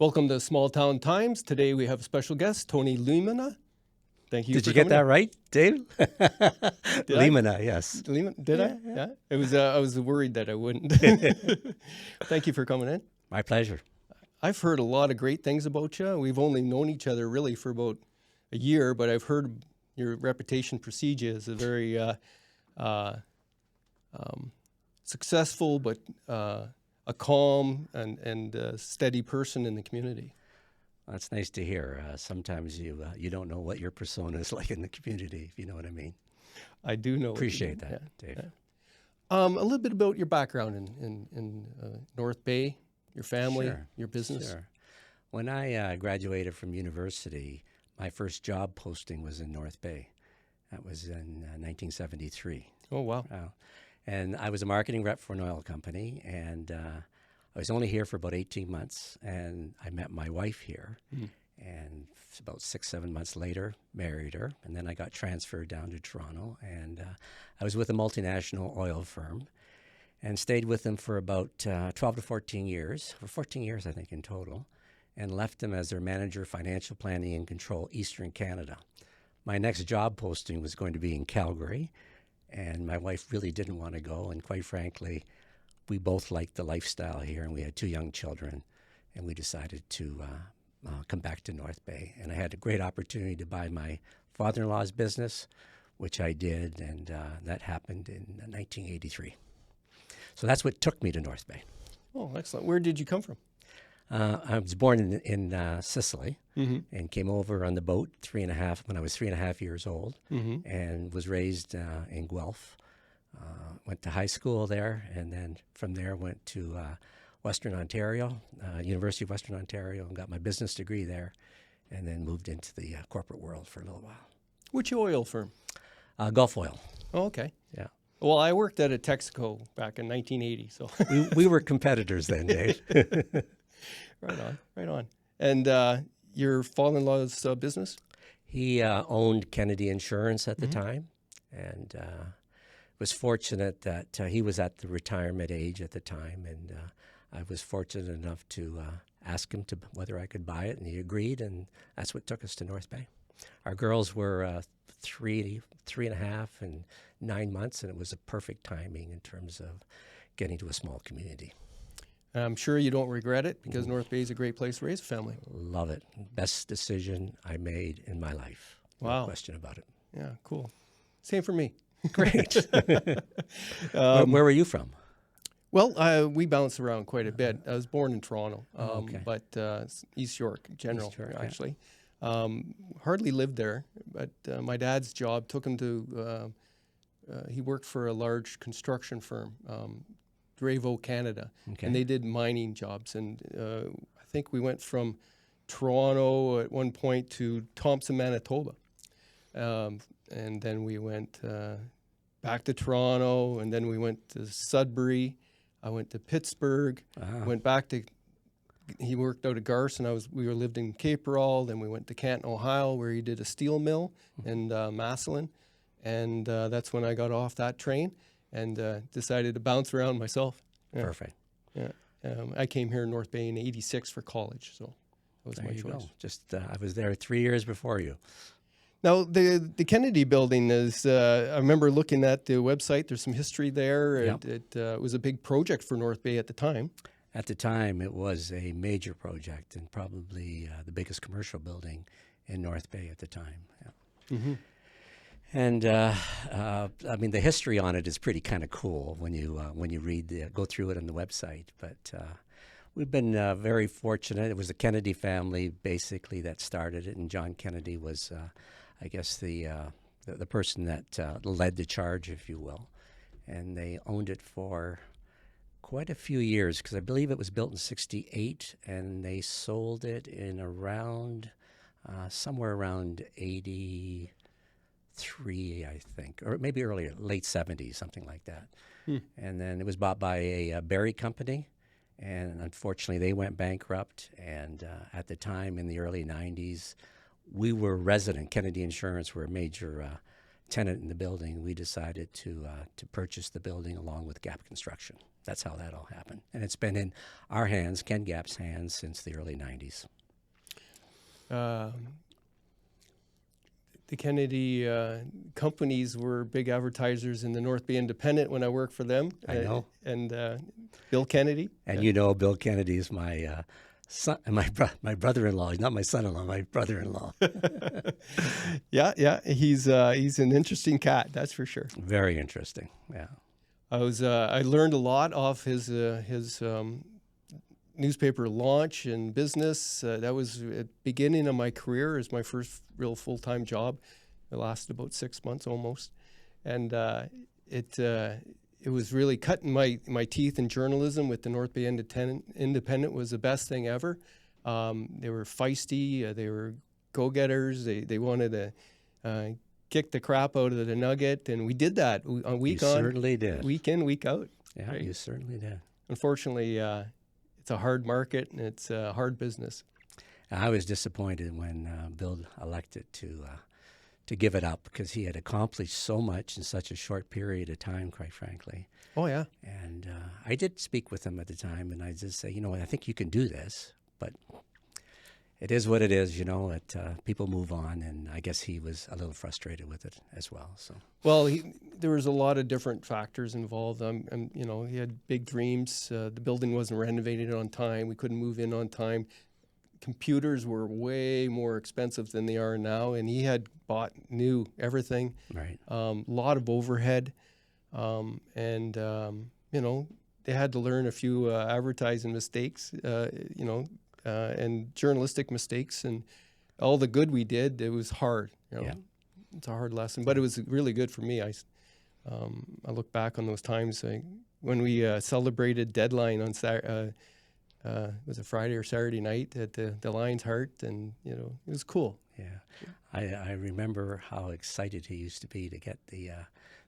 Welcome to Small Town Times. Today we have a special guest, Tony Limina. Thank you. Did you get that right, Dave? Limina, yes. Did I? Yeah. It was. I was worried that I wouldn't. Thank you for coming in. My pleasure. I've heard a lot of great things about you. We've only known each other really for about a year, but I've heard your reputation precedes you as a very successful, but a calm and steady person in the community. That's nice to hear. Sometimes you don't know what your persona is like in the community, if you know what I mean. I do know. Appreciate that, Dave. Yeah. A little bit about your background in North Bay, your family, Sure, your business. Sure. When I graduated from university, my first job posting was in North Bay. That was in 1973. Oh, wow. And I was a marketing rep for an oil company, and I was only here for about 18 months, and I met my wife here, and about 6-7 months later, married her, and then I got transferred down to Toronto, and I was with a multinational oil firm, and stayed with them for about 12 to 14 years, for 14 years I think in total, and left them as their manager, financial planning and control, Eastern Canada. My next job posting was going to be in Calgary, and my wife really didn't want to go, and quite frankly, we both liked the lifestyle here, and we had 2 young children, and we decided to come back to North Bay. And I had a great opportunity to buy my father-in-law's business, which I did, and that happened in 1983. So that's what took me to North Bay. Oh, excellent. Where did you come from? I was born in Sicily and came over on the boat when I was 3.5 years old, and was raised in Guelph. Went to high school there, and then from there went to Western Ontario, University of Western Ontario, and got my business degree there, and then moved into the corporate world for a little while. Which oil firm? Gulf Oil. Oh, okay. Yeah. Well, I worked at a Texaco back in 1980, so. we were competitors then, Dave. Right on. And your father-in-law's business? He owned Kennedy Insurance at the time, and was fortunate that he was at the retirement age at the time, and I was fortunate enough to ask him whether I could buy it, and he agreed, and that's what took us to North Bay. Our girls were 3.5 and 9 months, and it was a perfect timing in terms of getting to a small community. I'm sure you don't regret it, because North Bay is a great place to raise a family. Love it. Best decision I made in my life. Wow. No question about it. Yeah, cool. Same for me. Great. Where were you from? Well, we bounce around quite a bit. I was born in Toronto, Okay. but East York, General, York, yeah. actually. Hardly lived there, but my dad's job took him to, he worked for a large construction firm, Dravo, Canada, Okay. and they did mining jobs. And I think we went from Toronto at one point to Thompson, Manitoba. And then we went back to Toronto, and then we went to Sudbury. I went to Pittsburgh. Went back to. He worked out of Garson. We lived in Caperall. Then we went to Canton, Ohio, where he did a steel mill in Massillon, and that's when I got off that train and decided to bounce around myself. Yeah. Perfect. Yeah, I came here in North Bay in '86 for college, so that was There my you choice. go. Just I was there 3 years before you. Now, the Kennedy building is, I remember looking at the website, there's some history there. Yep. It was a big project for North Bay at the time. At the time, it was a major project and probably the biggest commercial building in North Bay at the time. Yeah. And I mean, the history on it is pretty kind of cool when you read go through it on the website. But we've been very fortunate. It was the Kennedy family basically that started it, and John Kennedy was, I guess, the person that led the charge, if you will. And they owned it for quite a few years, because I believe it was built in '68, and they sold it in around somewhere around '83, I think, or maybe earlier, late '70s, something like that. And then it was bought by a berry company, and unfortunately they went bankrupt. And at the time, in the early '90s, we were resident. Kennedy Insurance were a major tenant in the building, we decided to purchase the building along with Gap Construction. That's how that all happened. And it's been in our hands, Ken Gap's hands, since the early 90s. The Kennedy companies were big advertisers in the North Bay Independent when I worked for them. I know. And Bill Kennedy. And you know, Bill Kennedy is my son, my brother-in-law. He's not my son-in-law, my brother-in-law. Yeah. He's an interesting cat, that's for sure. Very interesting. Yeah. I learned a lot off his newspaper launch and business. That was at the beginning of my career as my first real full-time job. It lasted about 6 months almost. And it was really cutting my teeth in journalism with the North Bay Independent was the best thing ever. They were feisty. They were go-getters. They wanted to kick the crap out of the Nugget. And we did that week on. Certainly did. Week in, week out. Yeah, right? you certainly did. Unfortunately, it's a hard market and it's a hard business. I was disappointed when Bill elected to give it up because he had accomplished so much in such a short period of time, quite frankly. Oh, yeah. And I did speak with him at the time, and I just say, you know, I think you can do this, but it is what it is, you know. People move on, and I guess he was a little frustrated with it as well. So, well, there was a lot of different factors involved. You know, he had big dreams. The building wasn't renovated on time. We couldn't move in on time. Computers were way more expensive than they are now, and he had bought new everything. Right. Lot of overhead, and you know, they had to learn a few advertising mistakes. You know. And journalistic mistakes, and all the good we did, it was hard. You know? Yeah. It's a hard lesson, but it was really good for me. I look back on those times when we celebrated Deadline on was it Friday or Saturday night at the Lion's Heart, and you know, it was cool. Yeah, I remember how excited he used to be to get the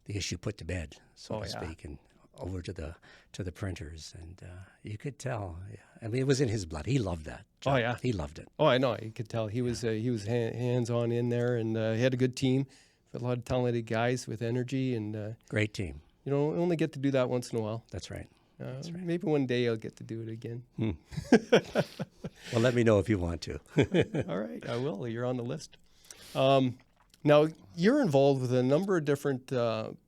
issue put to bed, so to speak, and over to the printers, and you could tell. Yeah. I mean, it was in his blood. He loved that job. Oh yeah, he loved it. Oh, I know. You could tell he was hands on in there, and he had a good team, a lot of talented guys with energy, and great team. You know, only get to do that once in a while. That's right. That's right. Maybe one day I'll get to do it again. Well, let me know if you want to. All right, I will. You're on the list. Now, you're involved with a number of different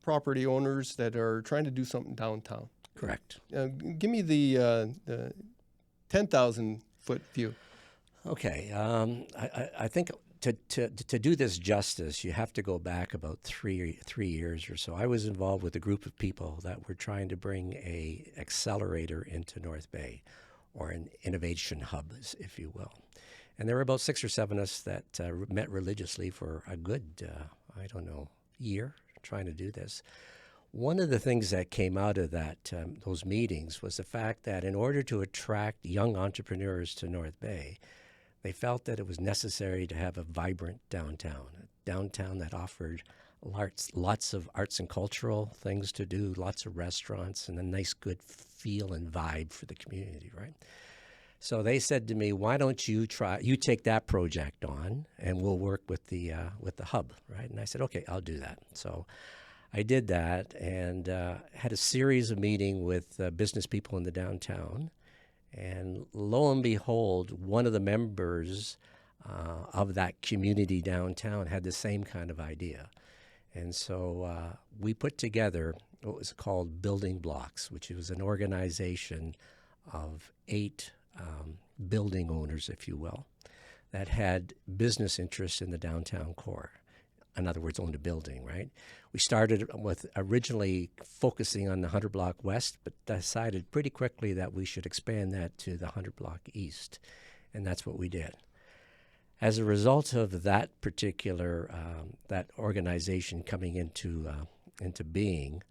property owners that are trying to do something downtown. Correct. Give me the 10,000-foot view. Okay. I think to do this justice, you have to go back about three years or so. I was involved with a group of people that were trying to bring a accelerator into North Bay, or an innovation hub, if you will. And there were about 6 or 7 of us that met religiously for a good, year trying to do this. One of the things that came out of those meetings was the fact that in order to attract young entrepreneurs to North Bay, they felt that it was necessary to have a vibrant downtown, a downtown that offered lots of arts and cultural things to do, lots of restaurants, and a nice, good feel and vibe for the community, right? So they said to me, why don't you take that project on, and we'll work with the hub, right? And I said, okay, I'll do that. So I did that, and had a series of meetings with business people in the downtown. And lo and behold, one of the members of that community downtown had the same kind of idea. And so we put together what was called Building Blocks, which was an organization of 8 building owners, if you will, that had business interests in the downtown core. In other words, owned a building, right? We started with originally focusing on the 100 Block West, but decided pretty quickly that we should expand that to the 100 Block East, and that's what we did. As a result of that particular that organization coming into being,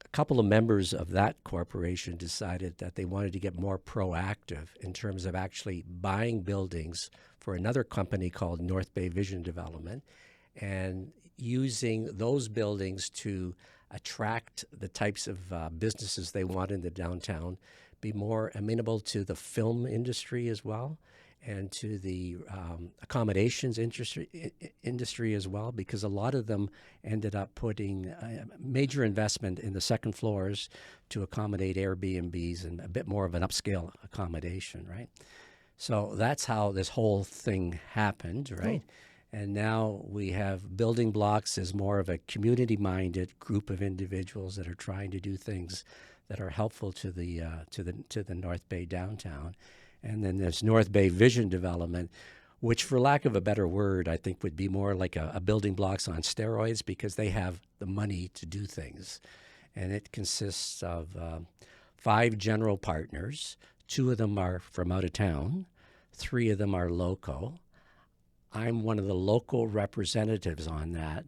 a couple of members of that corporation decided that they wanted to get more proactive in terms of actually buying buildings for another company called North Bay Vision Development, and using those buildings to attract the types of businesses they want in the downtown, be more amenable to the film industry as well, and to the accommodations industry as well, because a lot of them ended up putting major investment in the second floors to accommodate Airbnbs and a bit more of an upscale accommodation, right? So that's how this whole thing happened, right? Oh. And now we have building blocks as more of a community-minded group of individuals that are trying to do things that are helpful to the North Bay downtown. And then there's North Bay Vision Development, which, for lack of a better word, I think would be more like a building blocks on steroids, because they have the money to do things. And it consists of 5 general partners. 2 of them are from out of town. 3 of them are local. I'm one of the local representatives on that,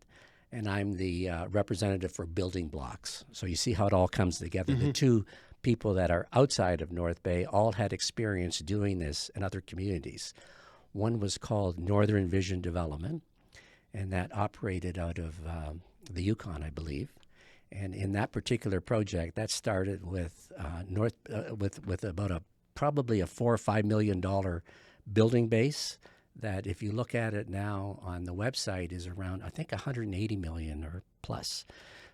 and I'm the representative for building blocks. So you see how it all comes together. The 2 people that are outside of North Bay all had experience doing this in other communities. One was called Northern Vision Development, and that operated out of the Yukon, I believe. And in that particular project, that started with with about probably a $4 or $5 million building base. That, if you look at it now on the website, is around, I think, 180 million or plus.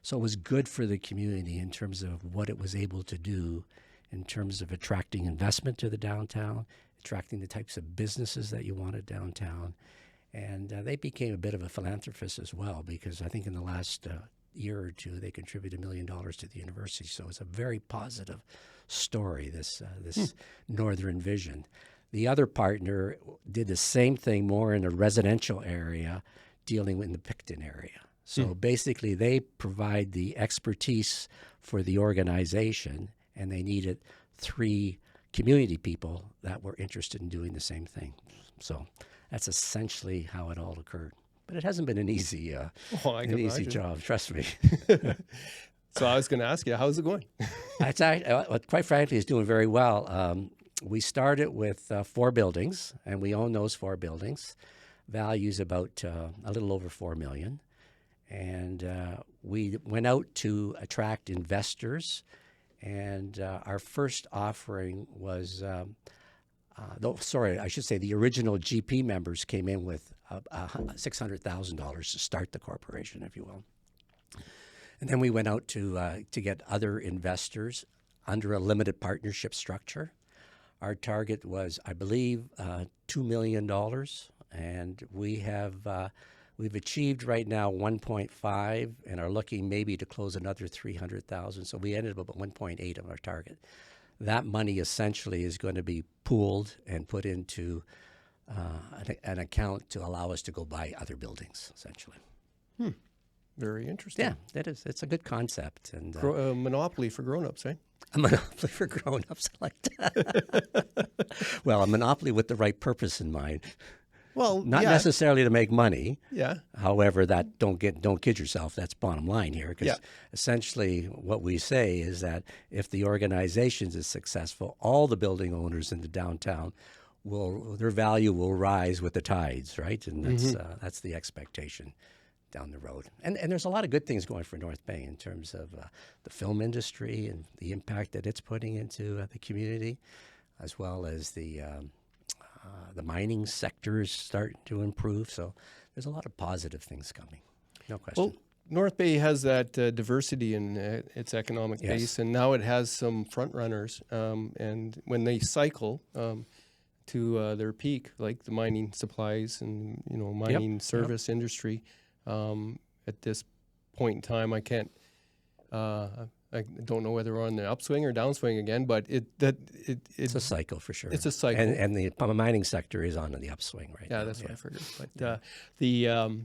So it was good for the community in terms of what it was able to do in terms of attracting investment to the downtown, attracting the types of businesses that you wanted downtown. And they became a bit of a philanthropist as well, because I think in the last year or 2, they contributed $1 million to the university. So it's a very positive story, this Northern Vision. The other partner did the same thing more in a residential area, dealing in the Picton area. So basically, they provide the expertise for the organization, and they needed 3 community people that were interested in doing the same thing. So that's essentially how it all occurred. But it hasn't been an easy, job, trust me. So I was going to ask you, how's it going? Quite frankly, it's doing very well. We started with 4 buildings, and we own those 4 buildings. Value's about a little over $4 million. And we went out to attract investors, and our first offering was, the original GP members came in with $600,000 to start the corporation, if you will. And then we went out to get other investors under a limited partnership structure. Our target was, I believe, $2 million, and we've achieved right now 1.5, and are looking maybe to close another 300,000. So we ended up at 1.8 of our target. That money essentially is going to be pooled and put into an account to allow us to go buy other buildings, essentially. Very interesting. Yeah, that is. It's a good concept. And monopoly for grown-ups, eh? A monopoly for grown-ups, I like that. Well, a monopoly with the right purpose in mind. Well, not necessarily to make money. Yeah. However, that don't kid yourself. That's bottom line here, because essentially what we say is that if the organization is successful, all the building owners in the downtown their value will rise with the tides, right? And that's the expectation down the road. And there's a lot of good things going for North Bay in terms of the film industry and the impact that it's putting into the community, as well as the mining sector is starting to improve. So there's a lot of positive things coming, no question. Well, North Bay has that diversity in its economic base, and now it has some front runners. And when they cycle to their peak, like the mining supplies and mining service industry, at this point in time, I don't know whether we're on the upswing or downswing again, but it's a cycle for sure. It's a cycle, and the mining sector is on the upswing right now. Yeah, that's what I figured. But the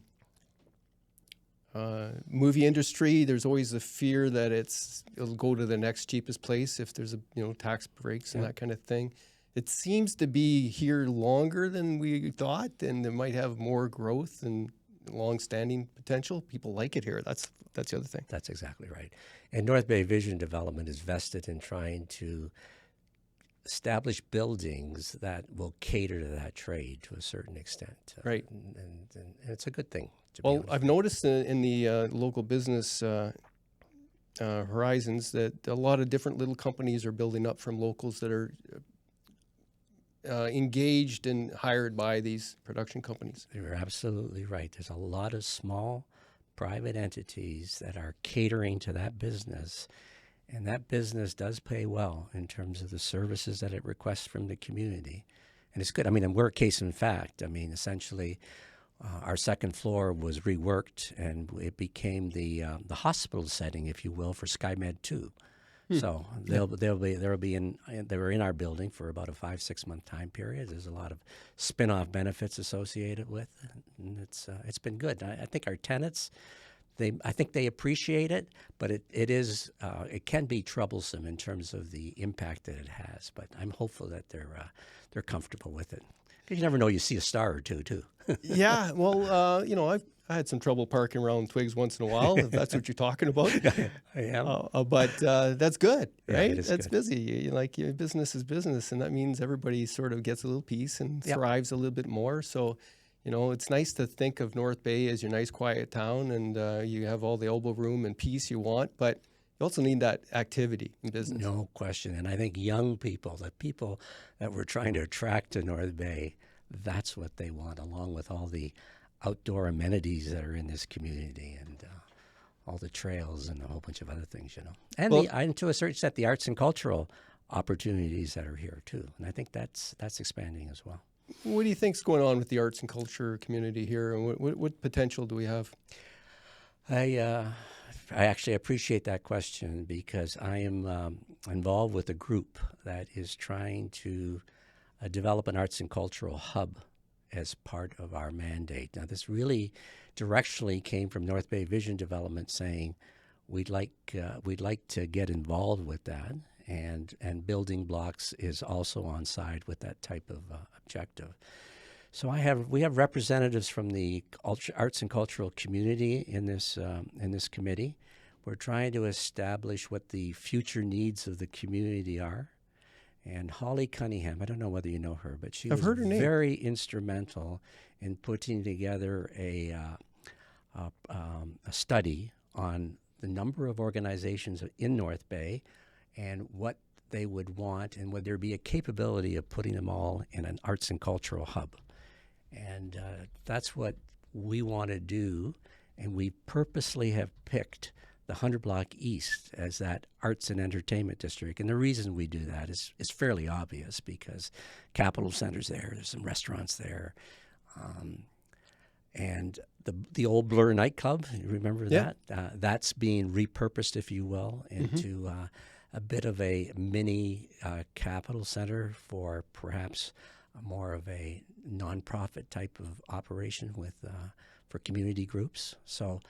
movie industry, there's always the fear that it'll go to the next cheapest place if there's tax breaks and that kind of thing. It seems to be here longer than we thought, and it might have more growth and long-standing potential. People like it here. That's the other thing. That's exactly right. And North Bay Vision Development is vested in trying to establish buildings that will cater to that trade to a certain extent. Right. And it's a good thing. Well, I've noticed in the local business horizons that a lot of different little companies are building up from locals that are engaged and hired by these production companies. You're absolutely right. There's a lot of small private entities that are catering to that business, and that business does pay well in terms of the services that it requests from the community. And it's good. I mean, and we're a case in fact. I mean, essentially, our second floor was reworked, and it became the hospital setting, if you will, for SkyMed 2. So they were in our building for about a 5-6 month time period. There's a lot of spin-off benefits associated with it, and it's been good. I think our tenants, I think they appreciate it, but it can be troublesome in terms of the impact that it has. But I'm hopeful that they're comfortable with it. Because you never know, you see a star or two too. Yeah, well, I had some trouble parking around Twigs once in a while, if that's what you're talking about. I am. But that's good, Yeah, right? it is That's good. busy. Like, your business is business, and that means everybody sort of gets a little piece and Yep. thrives a little bit more. So, it's nice to think of North Bay as your nice, quiet town, and you have all the elbow room and peace you want, but you also need that activity in business. No question. And I think young people, the people that we're trying to attract to North Bay, that's what they want, along with all the outdoor amenities that are in this community and all the trails and a whole bunch of other things, And, Well- and to a certain extent, the arts and cultural opportunities that are here, too. And I think that's expanding as well. What do you think's going on with the arts and culture community here, and what potential do we have? I actually appreciate that question because I am involved with a group that is trying to develop an arts and cultural hub as part of our mandate. Now, this really directionally came from North Bay Vision Development saying we'd like to get involved with that, and Building Blocks is also on side with that type of objective. So we have representatives from the arts and cultural community in this committee. We're trying to establish what the future needs of the community are. And Holly Cunningham, I don't know whether you know her, but she I've was heard her name. very instrumental in putting together a study on the number of organizations in North Bay and what they would want, and would there be a capability of putting them all in an arts and cultural hub. And that's what we want to do, and we purposely have picked the 100 Block East as that arts and entertainment district. And the reason we do that is fairly obvious because Capitol Center's there's some restaurants there. And the old Blur nightclub, you remember Yeah. that? That's being repurposed, if you will, into a bit of a mini Capitol Center for perhaps more of a nonprofit type of operation for community groups. So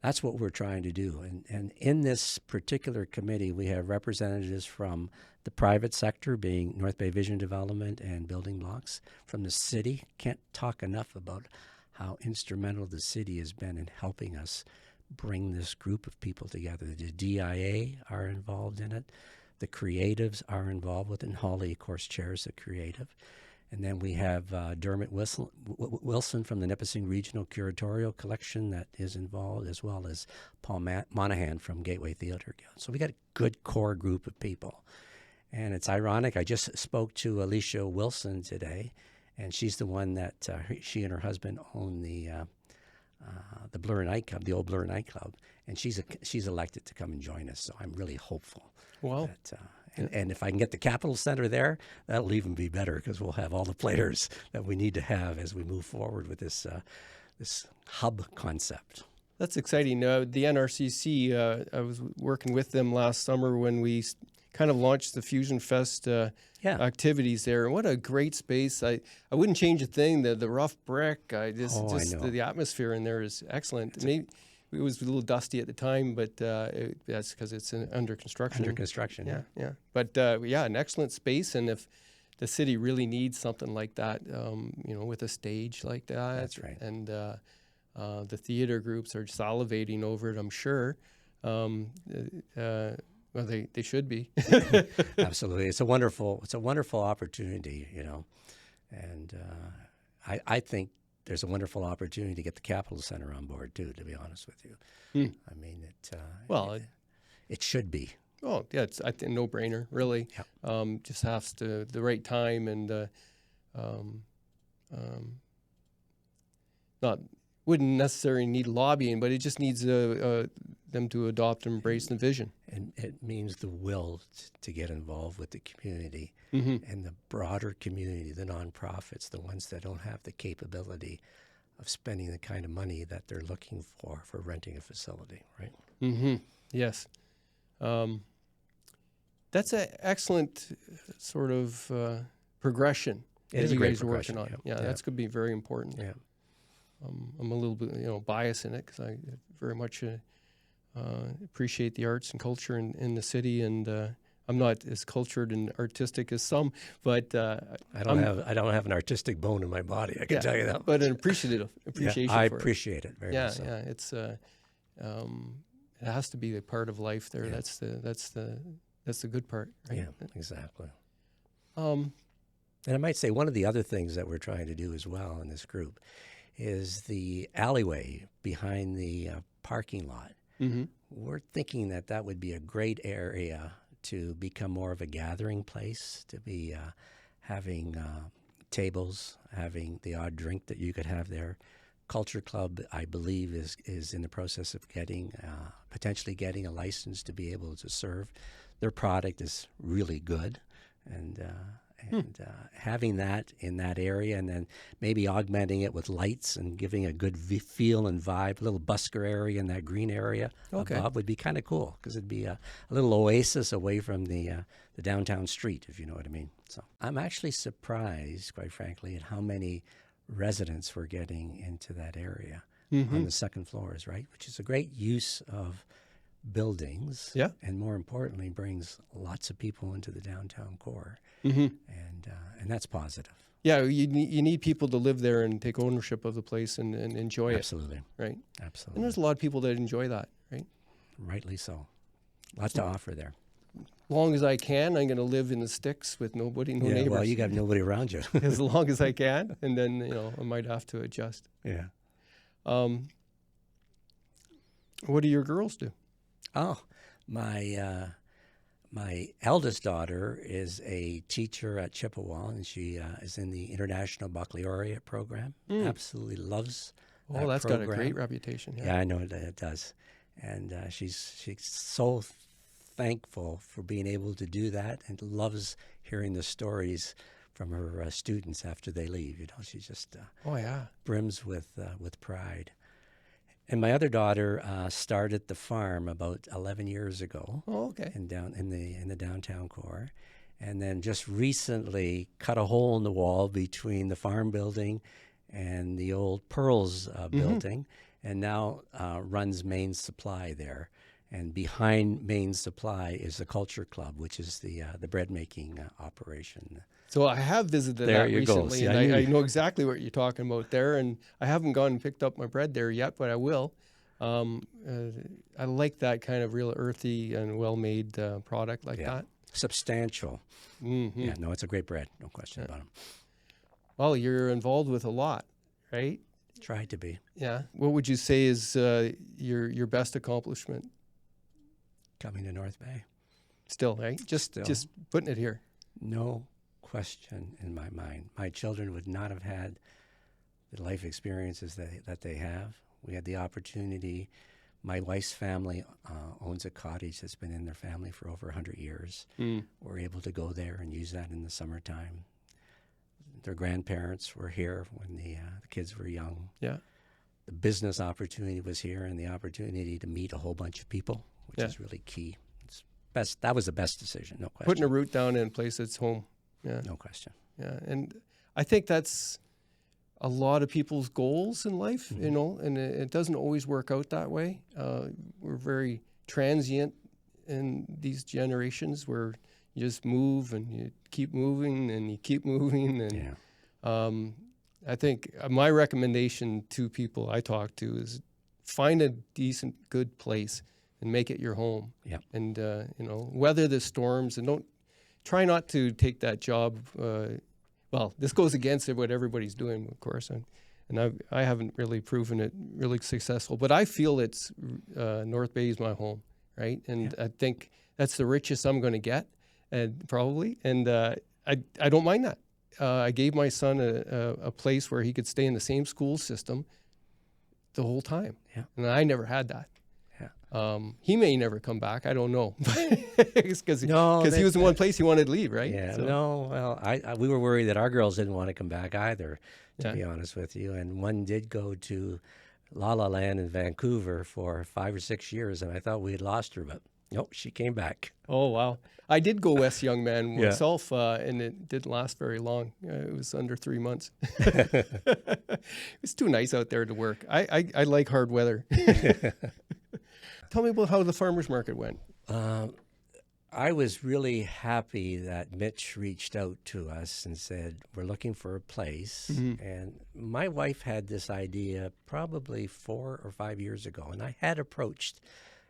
that's what we're trying to do. And in this particular committee, we have representatives from the private sector, being North Bay Vision Development and Building Blocks, from the city. Can't talk enough about how instrumental the city has been in helping us bring this group of people together. The DIA are involved in it. The creatives are involved with it. And Holly, of course, chairs the creative. And then we have Dermot Wilson from the Nipissing Regional Curatorial Collection that is involved, as well as Paul Monahan from Gateway Theatre Guild. So we got a good core group of people. And it's ironic, I just spoke to Alicia Wilson today, and she's the one that she and her husband own the Blur nightclub, the old Blur nightclub, and she's elected to come and join us. So I'm really hopeful. Wow. That, and if I can get the Capitol Center there, that'll even be better because we'll have all the players that we need to have as we move forward with this hub concept. That's exciting. The NRCC, I was working with them last summer when we kind of launched the Fusion Fest activities there. And what a great space. I wouldn't change a thing. The rough brick, I know. the atmosphere in there is excellent. Maybe it was a little dusty at the time, but that's because it's under construction. Under construction, yeah. But an excellent space. And if the city really needs something like that, with a stage like that. That's right. And the theater groups are salivating over it, I'm sure. Well, they should be. Absolutely, it's a wonderful opportunity, and I think there's a wonderful opportunity to get the Capitol Center on board too. To be honest with you, I mean it should be. Oh yeah, it's a no-brainer, really. Yeah. Just has to the right time, and um, not wouldn't necessarily need lobbying, but it just needs them to adopt and embrace the vision. And it means the will to get involved with the community Mm-hmm. and the broader community, the nonprofits, the ones that don't have the capability of spending the kind of money that they're looking for renting a facility, right? Mm-hmm. Yes. That's an excellent sort of progression It that is a you great guys are working progression, on. yeah. Yeah, Yeah. that's going to be very important. Yeah. I'm a little bit, biased in it because I very much appreciate the arts and culture in the city, and I'm not as cultured and artistic as some, but I don't have an artistic bone in my body. I can tell you that. but an appreciation I for it. appreciate it very Yeah, much. So. yeah, it's it has to be a part of life there. Yeah. That's the good part, right? Yeah, exactly. Um, And I might say one of the other things that we're trying to do as well in this group is the alleyway behind the parking lot. mm-hmm. We're thinking that would be a great area to become more of a gathering place, to be having tables, having the odd drink that you could have there. Culture Club, I believe, is in the process of potentially getting a license to be able to serve. Their product is really good, and having that in that area, and then maybe augmenting it with lights and giving a good feel and vibe, a little busker area in that green area above would be kind of cool, because it'd be a little oasis away from the downtown street, if you know what I mean. So I'm actually surprised, quite frankly, at how many residents we're getting into that area on the second floors, right? Which is a great use of buildings, Yeah. and more importantly, brings lots of people into the downtown core, Mm-hmm. and that's positive. Yeah, you need people to live there and take ownership of the place and enjoy Absolutely. it, right? Absolutely. And there's a lot of people that enjoy that, right? Rightly so. Lots to offer there. Long as I can, I'm going to live in the sticks with no neighbors. Well, you got nobody around you. As long as I can, and then I might have to adjust. Yeah. What do your girls do? Oh, my eldest daughter is a teacher at Chippewa, and she is in the International Baccalaureate program. Absolutely loves that Oh, that's got a program. great reputation. Yeah, I know it does. And she's so thankful for being able to do that, and loves hearing the stories from her students after they leave. She just brims with pride. And my other daughter started the farm about 11 years ago. Oh, okay. In the downtown core, and then just recently cut a hole in the wall between the farm building and the old Pearls building, and now runs Main Supply there. And behind Main Supply is the Culture Club, which is the bread making operation. So I have visited There that you go. recently, See, and I I know exactly what you're talking about there. And I haven't gone and picked up my bread there yet, but I will. I like that kind of real earthy and well-made product like that. Substantial. Mm-hmm. Yeah, no, it's a great bread, no question about it. Well, you're involved with a lot, right? Tried to be. Yeah. What would you say is your best accomplishment? Coming to North Bay. Still, right? Just putting it here. No question in my mind. My children would not have had the life experiences that they have. We had the opportunity. My wife's family owns a cottage that's been in their family for over 100 years. We're able to go there and use that in the summertime. Their grandparents were here when the kids were young. Yeah. The business opportunity was here, and the opportunity to meet a whole bunch of people, which is really key. It's best. That was the best decision, no question. Putting a root down in a place that's home. Yeah. No question. Yeah. And I think that's a lot of people's goals in life, and it doesn't always work out that way. We're very transient in these generations where you just move and you keep moving and you keep moving. And I think my recommendation to people I talk to is find a decent, good place and make it your home. Yeah. And, weather the storms, and don't try not to take that job. Well, this goes against what everybody's doing, of course, and I haven't really proven it really successful. But I feel it's North Bay is my home, right? And I think that's the richest I'm going to get, and probably. And I don't mind that. I gave my son a place where he could stay in the same school system the whole time. Yeah. And I never had that. Yeah. He may never come back. I don't know. Because No, he was in one place he wanted to leave, right? Yeah, So, no, well, we were worried that our girls didn't want to come back either, to Yeah. be honest with you. And one did go to La La Land in Vancouver for 5 or 6 years, and I thought we had lost her, but nope, she came back. Oh, wow. I did go West Young Man Yeah. myself, and it didn't last very long. It was under 3 months. It's too nice out there to work. I like hard weather. Tell me about how the farmers market went. I was really happy that Mitch reached out to us and said, we're looking for a place. And my wife had this idea probably 4 or 5 years ago, and I had approached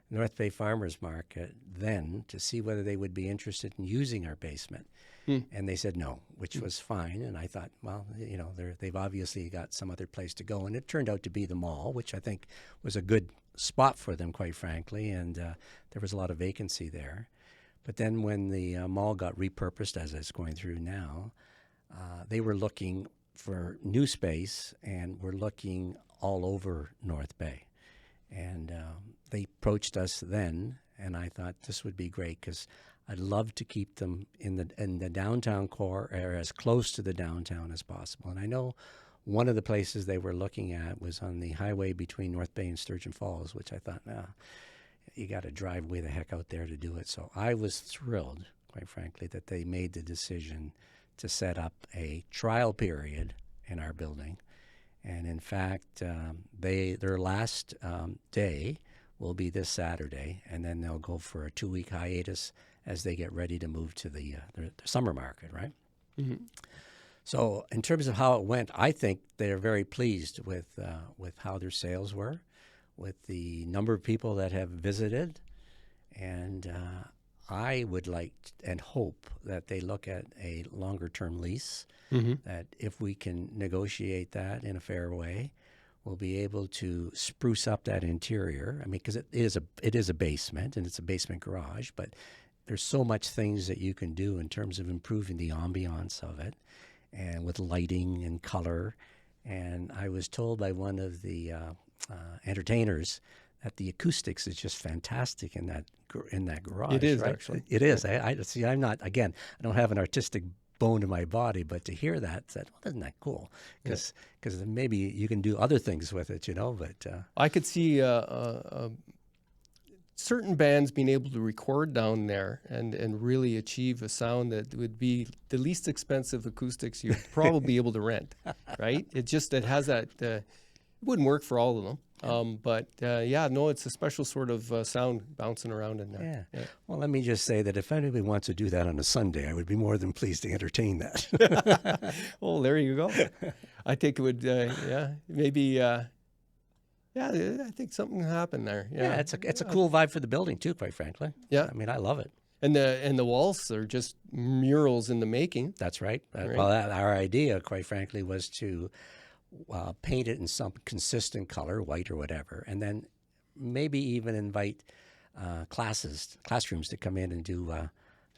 North Bay Farmers Market then to see whether they would be interested in using our basement. And they said no, which was fine. And I thought, well, you know, they've obviously got some other place to go. And it turned out to be the mall, which I think was a good spot for them, quite frankly. And there was a lot of vacancy there. But then when the mall got repurposed, as it's going through now, they were looking for new space and were looking all over North Bay. And they approached us then, and I thought this would be great because I'd love to keep them in the downtown core or as close to the downtown as possible. And I know one of the places they were looking at was on the highway between North Bay and Sturgeon Falls, which I thought, you got to drive way the heck out there to do it. So I was thrilled, quite frankly, that they made the decision to set up a trial period in our building. And in fact, their last day will be this Saturday, and then they'll go for a 2-week hiatus as they get ready to move to the summer market, right? So in terms of how it went, I think they're very pleased with how their sales were, with the number of people that have visited, and I would like and hope that they look at a longer-term lease, that if we can negotiate that in a fair way, we'll be able to spruce up that interior. I mean, because it is a basement, and it's a basement garage, but there's so much things that you can do in terms of improving the ambiance of it, and with lighting and color. And I was told by one of the entertainers that the acoustics is just fantastic in that garage. It is, right? actually. It is. I see. I don't have an artistic bone in my body, but to hear that, said, well, isn't that cool? Because maybe you can do other things with it, you know. But I could see certain bands being able to record down there and really achieve a sound that would be the least expensive acoustics you'd probably be able to rent, right? It has that. It wouldn't work for all of them. But it's a special sort of sound bouncing around in there. yeah. Well, let me just say that if anybody wants to do that on a Sunday, I would be more than pleased to entertain that. Oh, there you go. I think it would, maybe, I think something happened there. Yeah, it's a cool vibe for the building too, quite frankly. Yeah. I mean, I love it. And the walls are just murals in the making. That's right. Right. Well, our idea, quite frankly, was to paint it in some consistent color, white or whatever, and then maybe even invite classrooms to come in and do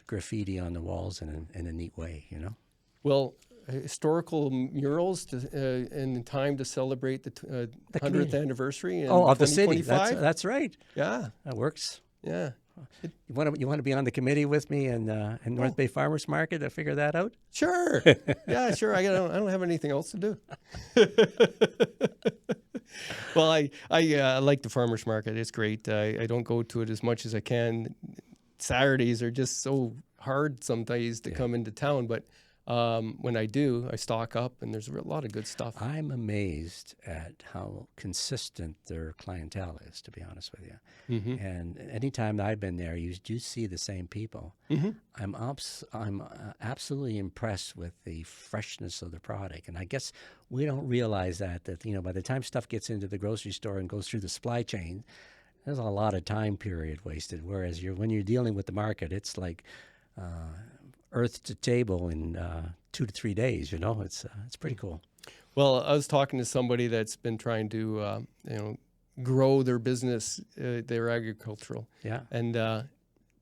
graffiti on the walls in a neat way, you know? Well, historical murals in time to celebrate the 100th anniversary in of the city. 2025. That's right. Yeah. That works. Yeah. You want to be on the committee with me in North Bay Farmers Market to figure that out? Sure. Yeah, sure. I don't have anything else to do. Well, I like the farmers market. It's great. I don't go to it as much as I can. Saturdays are just so hard some days to come into town, but when I do, I stock up, and there's a lot of good stuff. I'm amazed at how consistent their clientele is, to be honest with you. And anytime that I've been there, you do see the same people. I'm absolutely impressed with the freshness of the product, and I guess we don't realize that by the time stuff gets into the grocery store and goes through the supply chain, there's a lot of time period wasted. Whereas when you're dealing with the market, it's like earth to table in 2 to 3 days. It's pretty cool. Well, I was talking to somebody that's been trying to grow their business, their agricultural. Yeah. And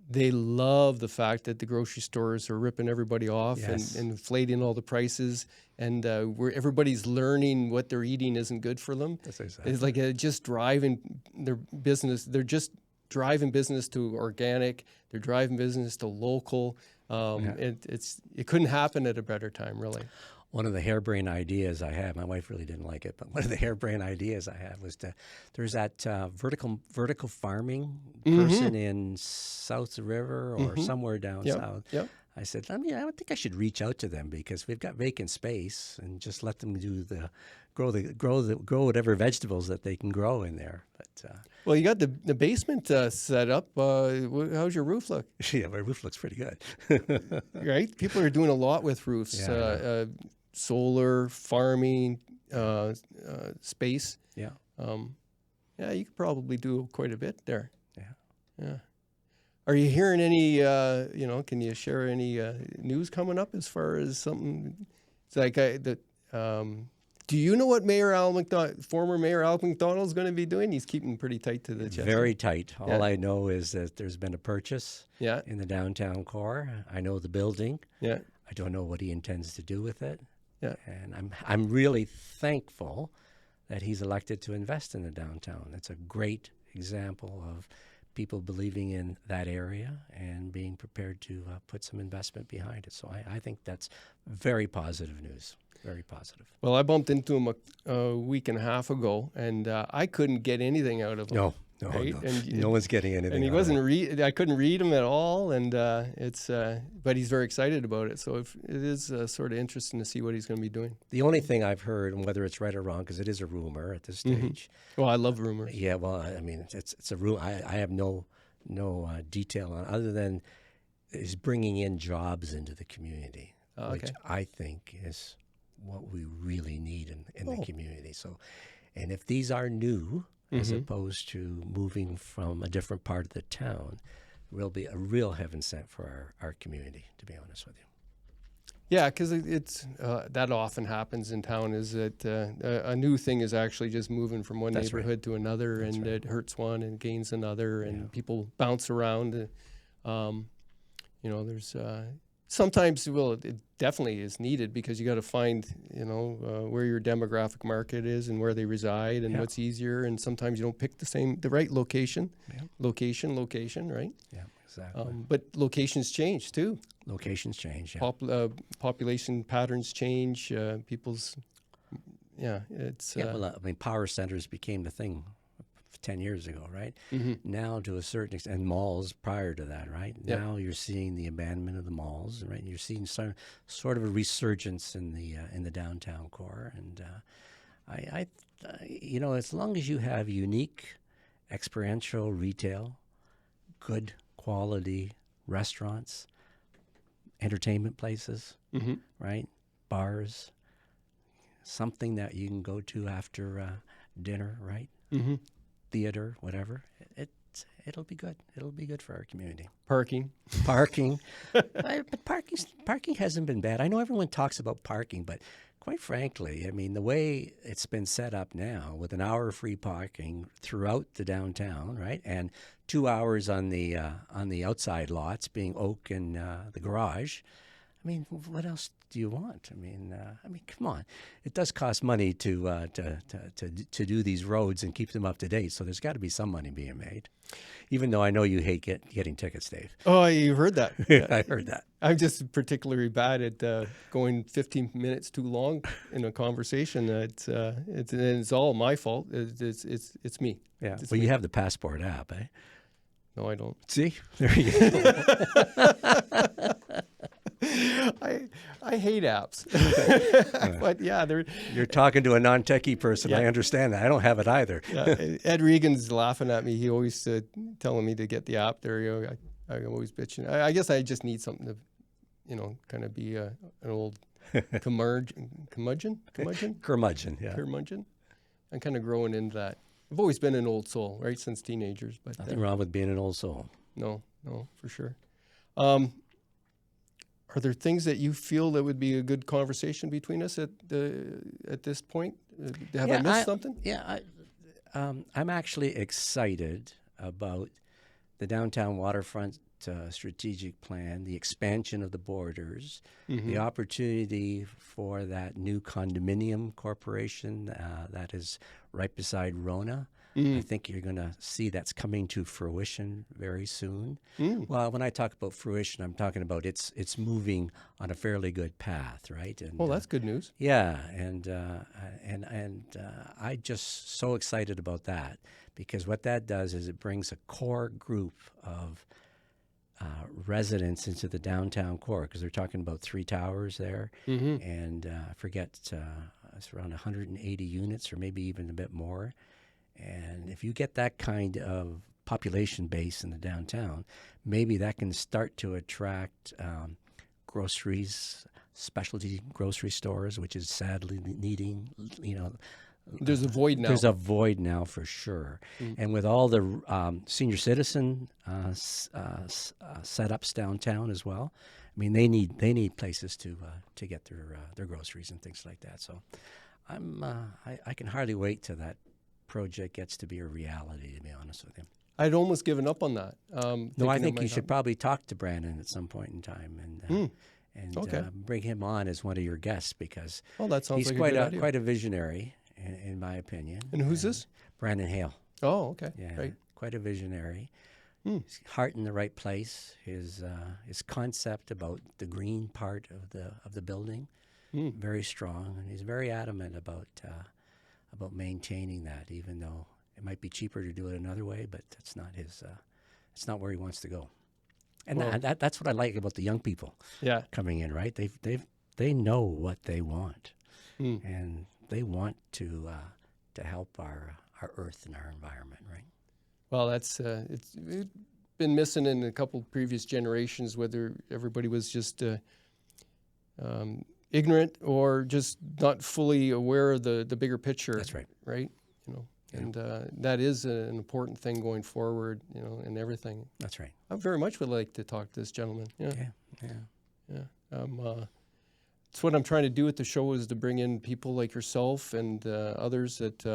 they love the fact that the grocery stores are ripping everybody off Yes. and inflating all the prices, and where everybody's learning what they're eating isn't good for them. That's exactly. It's like just driving their business. They're just driving business to organic. They're driving business to local. It couldn't happen at a better time, really. One of the harebrained ideas I had, my wife really didn't like it, but one of the harebrained ideas I had was there's that vertical farming person in South the River or somewhere down south. Yep. I said, I think I should reach out to them because we've got vacant space and just let them grow whatever vegetables that they can grow in there. But well, you got the basement set up. How's your roof look? yeah, my roof looks pretty good. Right? People are doing a lot with roofs. Yeah. Solar, farming, space. Yeah. Yeah, you could probably do quite a bit there. Yeah. Yeah. Are you hearing any, can you share any news coming up as far as something? It's like do you know what former Mayor Al McDonald is going to be doing? He's keeping pretty tight to the chest. Very tight. All I know is that there's been a purchase Yeah. in the downtown core. I know the building. Yeah. I don't know what he intends to do with it. Yeah. And I'm really thankful that he's elected to invest in the downtown. It's a great example of people believing in that area and being prepared to put some investment behind it. So I think that's very positive news. Very positive. Well, I bumped into him a week and a half ago, and I couldn't get anything out of him. No, right? And no one's getting anything. And he out wasn't of it. I couldn't read him at all, and but he's very excited about it. So it is sort of interesting to see what he's going to be doing. The only thing I've heard, and whether it's right or wrong, because it is a rumor at this stage. Well, I love rumors. Yeah, well, I mean, it's a rumor. I have no detail on other than is bringing in jobs into the community, which I think is what we really need in the community. So, and if these are new, as opposed to moving from a different part of the town, will be a real heaven sent for our community, to be honest with you. Yeah, because it's that often happens in town. Is that a new thing is actually just moving from one That's neighborhood to another, That's and right. it hurts one and gains another, and people bounce around. There's sometimes, it definitely is needed because you got to find, where your demographic market is and where they reside and what's easier. And sometimes you don't pick the right location. Yeah. Location, right? Yeah, exactly. But locations change too. Locations change. Yeah. Population patterns change. It's. Well, I mean, power centers became the thing 10 years ago, right? Now, to a certain extent, and malls prior to that, right? Yep. Now you're seeing the abandonment of the malls, right? You're seeing sort of a resurgence in the downtown core, and as long as you have unique, experiential retail, good quality restaurants, entertainment places, right? Bars, something that you can go to after dinner, right? Theater, whatever. It'll be good. It'll be good for our community. Parking. But parking hasn't been bad. I know everyone talks about parking, but quite frankly, I mean, the way it's been set up now with an hour of free parking throughout the downtown, right, and 2 hours on the outside lots, being Oak and the garage. I mean, what else do you want? I mean, come on. It does cost money to do these roads and keep them up to date. So there's got to be some money being made. Even though I know you hate getting tickets, Dave. Oh, you heard that? I heard that. I'm just particularly bad at going 15 minutes too long in a conversation. It's all my fault. It's me. Yeah. It's Well, me. you have the Passport app, eh? No, I don't. See, there you go. I hate apps, but yeah, You're talking to a non-techie person. Yeah. I understand that. I don't have it either. Ed Regan's laughing at me. He always telling me to get the app there. I'm always bitching. I guess I just need something to, kind of be an old curmudgeon. Curmudgeon, yeah. Curmudgeon. I'm kind of growing into that. I've always been an old soul, right, since teenagers. But Nothing wrong with being an old soul. No, for sure. Are there things that you feel that would be a good conversation between us at this point? Have I missed something? Yeah, I'm actually excited about the downtown waterfront strategic plan, the expansion of the borders, Mm-hmm. the opportunity for that new condominium corporation that is right beside Rona. I think you're going to see that's coming to fruition very soon. Well, when I talk about fruition, I'm talking about it's moving on a fairly good path, right? And Well, that's good news. yeah, and I just so excited about that, because what that does is it brings a core group of residents into the downtown core, because they're talking about 3 towers there, Mm-hmm. and I forget, it's around 180 units or maybe even a bit more. And if you get that kind of population base in the downtown, maybe that can start to attract groceries, specialty grocery stores, which is sadly needing, There's a void now. there's a void now for sure. And with all the senior citizen setups downtown as well, I mean, they need places to get their groceries and things like that. So I can hardly wait till that project gets to be a reality, to be honest with you. I'd almost given up on that. No, I think you should probably talk to Brandon at some point in time and Okay. bring him on as one of your guests, because Oh, that sounds he's like a quite good a idea. quite a visionary, in my opinion. And who's this? Brandon Hale. Oh, okay. Yeah, Right. quite a visionary. His heart in the right place. His concept about the green part of the building, very strong, and he's very adamant about maintaining that, even though it might be cheaper to do it another way, but that's not his. It's not where he wants to go. And Well- that's what I like about the young people Yeah. coming in. Right? They know what they want, Mm. and they want to help our earth and our environment. Right? Well, it's been missing in a couple previous generations, whether everybody was just ignorant or just not fully aware of the bigger picture. That's right. Right. And that is an important thing going forward. And everything. That's right. I very much would like to talk to this gentleman. Yeah. Yeah. It's what I'm trying to do with the show, is to bring in people like yourself and others that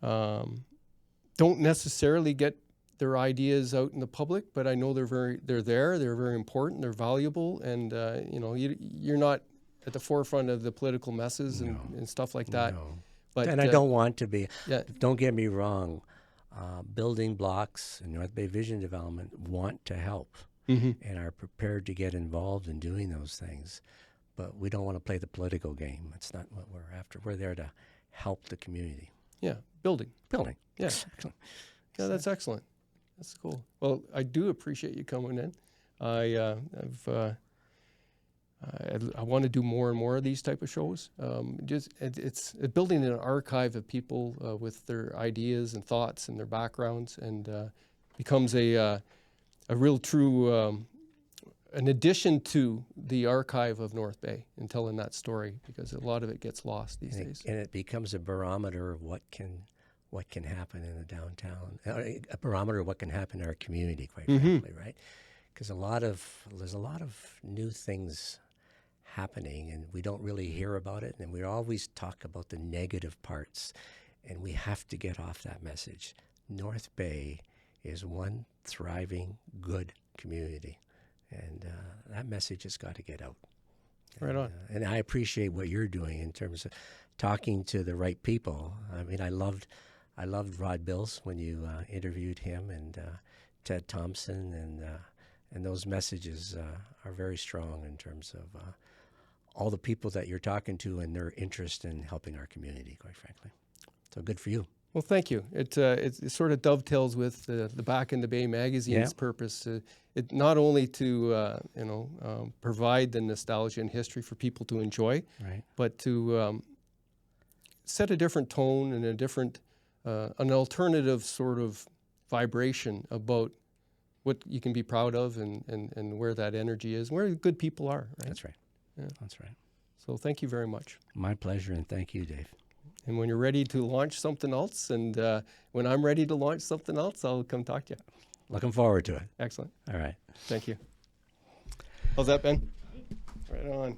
don't necessarily get their ideas out in the public, but I know they're very important, they're valuable, and you're not at the forefront of the political messes and stuff like that. No. But And I don't want to be. Yeah. Don't get me wrong. Building Blocks and North Bay Vision Development want to help and are prepared to get involved in doing those things, but we don't want to play the political game. That's not what we're after. We're there to help the community. Yeah, building. Yeah. Yeah, that's excellent. That's cool. Well, I do appreciate you coming in. I want to do more and more of these type of shows. It's building an archive of people with their ideas and thoughts and their backgrounds, and becomes a real true an addition to the archive of North Bay and telling that story, because a lot of it gets lost these days. And it becomes a barometer of what can happen in the downtown, a barometer of what can happen in our community, quite frankly, right? Because there's a lot of new things happening, and we don't really hear about it, and we always talk about the negative parts, and we have to get off that message. North Bay is one thriving, good community, and that message has got to get out. Right on. And I appreciate what you're doing in terms of talking to the right people. I mean, I loved Rod Bills when you interviewed him, and Ted Thompson, and those messages are very strong in terms of all the people that you're talking to and their interest in helping our community, quite frankly. So good for you. Well, thank you. It sort of dovetails with the Back in the Bay magazine's purpose. It not only to provide the nostalgia and history for people to enjoy, Right. but to set a different tone and a different, an alternative sort of vibration about what you can be proud of and where that energy is, where good people are. Right? That's right. Yeah. That's right. So thank you very much. My pleasure, and thank you, Dave. And when you're ready to launch something else, and when I'm ready to launch something else, I'll come talk to you. Looking forward to it. Excellent. All right. Thank you. How's that, Ben? Right on.